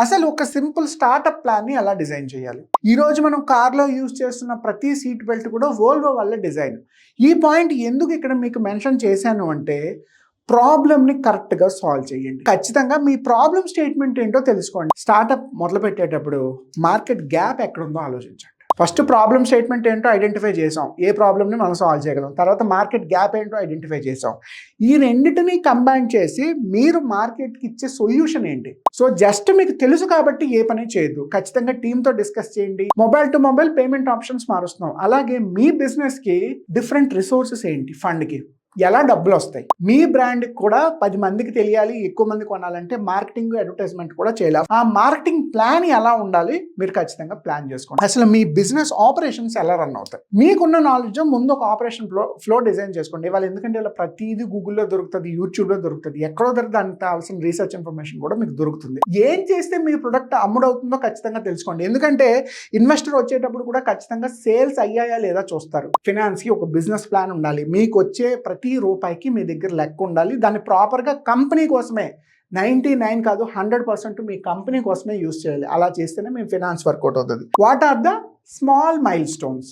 అసలు ఒక simple startup ప్లాన్ని ఎలా డిజైన్ చేయాలి? ఈ రోజు మనం కార్లో యూజ్ చేస్తున్న ప్రతి సీట్ బెల్ట్ కూడా వోల్వో వాళ్ళ డిజైన్. ఈ పాయింట్ ఎందుకు ఇక్కడ మీకు మెన్షన్ చేశాను అంటే, ప్రాబ్లమ్ని కరెక్ట్గా సాల్వ్ చేయండి. ఖచ్చితంగా మీ ప్రాబ్లమ్ స్టేట్మెంట్ ఏంటో తెలుసుకోండి. స్టార్టప్ మొదలు పెట్టేటప్పుడు మార్కెట్ గ్యాప్ ఎక్కడుందో ఆలోచించండి. ఫస్ట్ ప్రాబ్లమ్ స్టేట్మెంట్ ఏంటో ఐడెంటిఫై చేసాం, ఏ ప్రాబ్లమ్ని మనం సాల్వ్ చేయగలం. తర్వాత మార్కెట్ గ్యాప్ ఏంటో ఐడెంటిఫై చేసాం. ఈ రెండింటిని కంబైన్ చేసి మీరు మార్కెట్కి ఇచ్చే సొల్యూషన్ ఏంటి. సో జస్ట్ మీకు తెలుసు కాబట్టి ఏ పని చేయొద్దు, ఖచ్చితంగా టీంతో డిస్కస్ చేయండి. Mobile to mobile payment options మారుస్తున్నాం, అలాగే మీ బిజినెస్కి డిఫరెంట్ రిసోర్సెస్ ఏంటి, ఫండ్కి ఎలా డబ్బులు వస్తాయి, మీ బ్రాండ్ కూడా 10 మందికి తెలియాలి, ఎక్కువ మంది కొనాలంటే మార్కెటింగ్ అడ్వర్టైజ్మెంట్ కూడా చేయాలి. ఆ మార్కెటింగ్ ప్లాన్ ఎలా ఉండాలి మీరు ఖచ్చితంగా ప్లాన్ చేసుకోండి. అసలు మీ బిజినెస్ ఆపరేషన్స్ ఎలా రన్ అవుతాయి, మీకున్న నాలెడ్జ్ ముందు ఒక ఆపరేషన్ ఫ్లో డిజైన్ చేసుకోండి. ఇవాళ ఎందుకంటే ఇలా ప్రతిదీ గూగుల్లో దొరుకుతుంది, యూట్యూబ్లో దొరుకుతుంది, ఎక్కడో దానికి కావాల్సిన రీసెర్చ్ ఇన్ఫర్మేషన్ కూడా మీకు దొరుకుతుంది. ఏం చేస్తే మీ ప్రొడక్ట్ అమ్ముడవుతుందో ఖచ్చితంగా తెలుసుకోండి. ఎందుకంటే ఇన్వెస్టర్ వచ్చేటప్పుడు కూడా ఖచ్చితంగా సేల్స్ అయ్యాయా లేదా చూస్తారు. ఫినాన్స్కి ఒక బిజినెస్ ప్లాన్ ఉండాలి, మీకు వచ్చే ప్రతి రూపాయికి మీ దగ్గర లెక్క ఉండాలి. దాన్ని ప్రాపర్గా కంపెనీ కోసమే 99 కాదు 100% మీ కంపెనీ కోసమే యూజ్ చేయాలి. అలా చేస్తేనే మీ ఫినాన్స్ వర్కౌట్ అవుతుంది. What are the small mile stones?